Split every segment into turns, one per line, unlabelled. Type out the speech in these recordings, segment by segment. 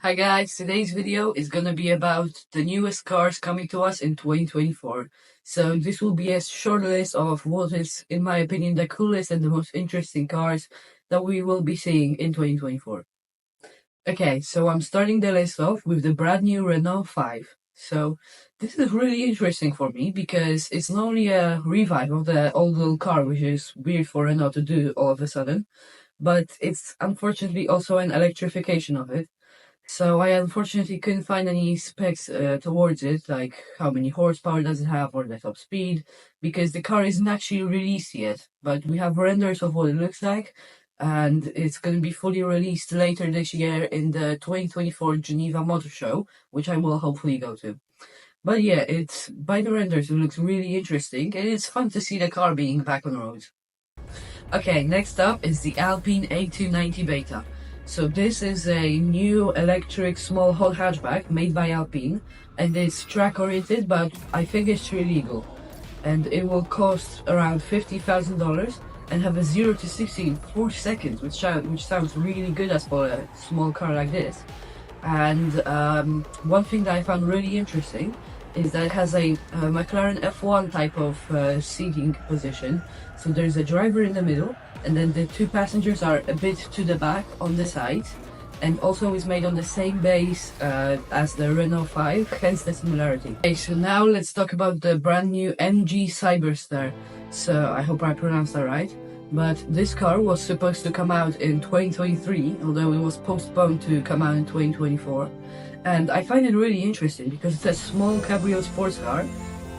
Hi guys, today's video is gonna be about the newest cars coming to us in 2024. So this will be a short list of what is, in my opinion, the coolest and the most interesting cars that we will be seeing in 2024. Okay, so I'm starting the list off with the brand new Renault 5. So this is really interesting for me because it's not only a revive of the old little car, which is weird for Renault to do all of a sudden, but it's unfortunately also an electrification of it. So I unfortunately couldn't find any specs towards it, like how many horsepower does it have or the top speed, because the car isn't actually released yet. But we have renders of what it looks like, and it's going to be fully released later this year in the 2024 Geneva Motor Show, which I will hopefully go to. But yeah, it's by the renders, it looks really interesting, and it's fun to see the car being back on the roads. Okay, next up is the Alpine A290 Beta. So this is a new electric small hot hatchback made by Alpine, and it's track oriented, but I think it's illegal. And it will cost around $50,000 and have a 0 to 60 in 4 seconds, which sounds really good as for a small car like this. And one thing that I found really interesting is that it has a McLaren F1 type of seating position. So there's a driver in the middle, and then the two passengers are a bit to the back on the sides, and also is made on the same base as the Renault 5, hence the similarity. Okay, so now let's talk about the brand new AMG Cyberstar. So I hope I pronounced that right. But this car was supposed to come out in 2023, although it was postponed to come out in 2024. And I find it really interesting because it's a small cabrio sports car,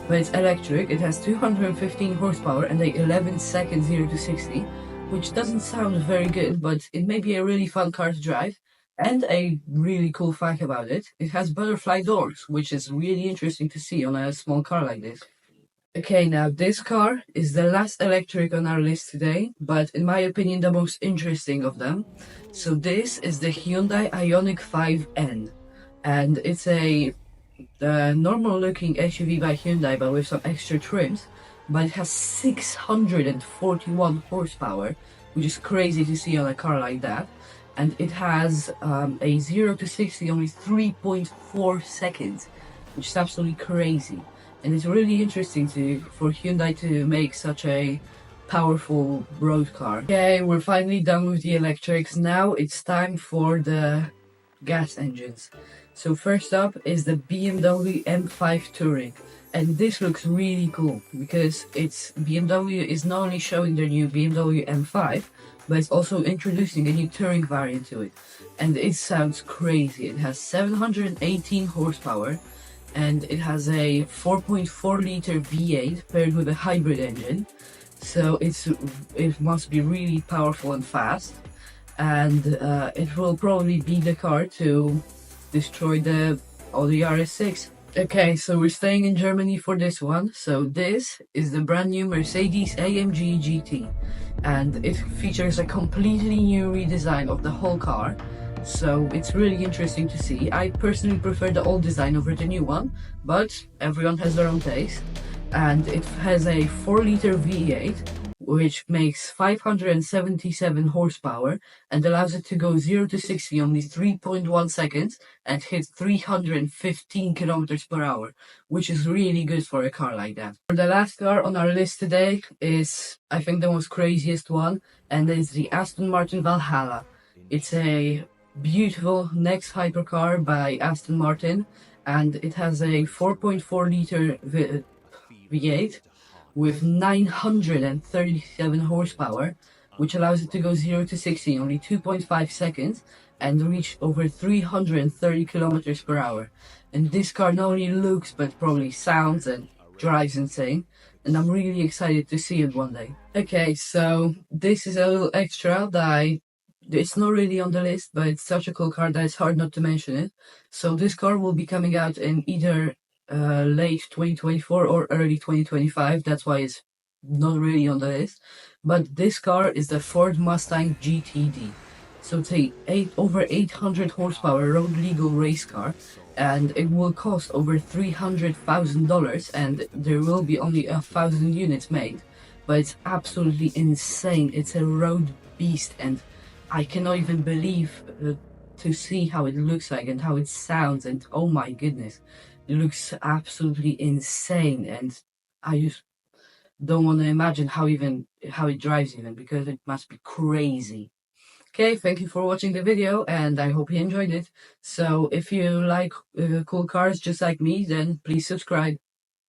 but it's electric. It has 215 horsepower and a 11-second 0 to 60, which doesn't sound very good, but it may be a really fun car to drive. And a really cool fact about it, it has butterfly doors, which is really interesting to see on a small car like this. Okay, now this car is the last electric on our list today, but in my opinion the most interesting of them. So this is the Hyundai Ionic 5N, and it's a normal looking SUV by Hyundai but with some extra trims, but it has 641 horsepower, which is crazy to see on a car like that. And it has a 0 to 60 only 3.4 seconds, which is absolutely crazy. And it's really interesting for Hyundai to make such a powerful road car. Okay, we're finally done with the electrics. Now it's time for the gas engines. So first up is the BMW M5 Touring. And this looks really cool because BMW is not only showing their new BMW M5, but it's also introducing a new Touring variant to it. And it sounds crazy. It has 718 horsepower, and it has a 4.4 liter V8 paired with a hybrid engine. So it must be really powerful and fast, and it will probably be the car to destroy the Audi RS6. Okay, so we're staying in Germany for this one. So this is the brand new Mercedes AMG GT, and it features a completely new redesign of the whole car. So it's really interesting to see. I personally prefer the old design over the new one, but everyone has their own taste. And it has a 4 liter V8, which makes 577 horsepower and allows it to go 0 to 60 only 3.1 seconds and hit 315 kilometers per hour, which is really good for a car like that. For the last car on our list today is, I think, the most craziest one, and it's the Aston Martin Valhalla. It's a beautiful next hypercar by Aston Martin, and it has a 4.4 liter V8 with 937 horsepower, which allows it to go 0 to 60 in only 2.5 seconds and reach over 330 kilometers per hour. And this car not only looks but probably sounds and drives insane, and I'm really excited to see it one day. Okay, so this is a little extra that it's not really on the list, but it's such a cool car that it's hard not to mention it. So this car will be coming out in either late 2024 or early 2025. That's why it's not really on the list. But this car is the Ford Mustang GT. So it's a over 800 horsepower road legal race car, and it will cost over $300,000, and there will be only 1,000 units made. But it's absolutely insane. It's a road beast, and I cannot even believe to see how it looks like and how it sounds, and oh my goodness, it looks absolutely insane, and I just don't want to imagine how it drives even, because it must be crazy. Okay, thank you for watching the video, and I hope you enjoyed it. So if you like cool cars just like me, then please subscribe.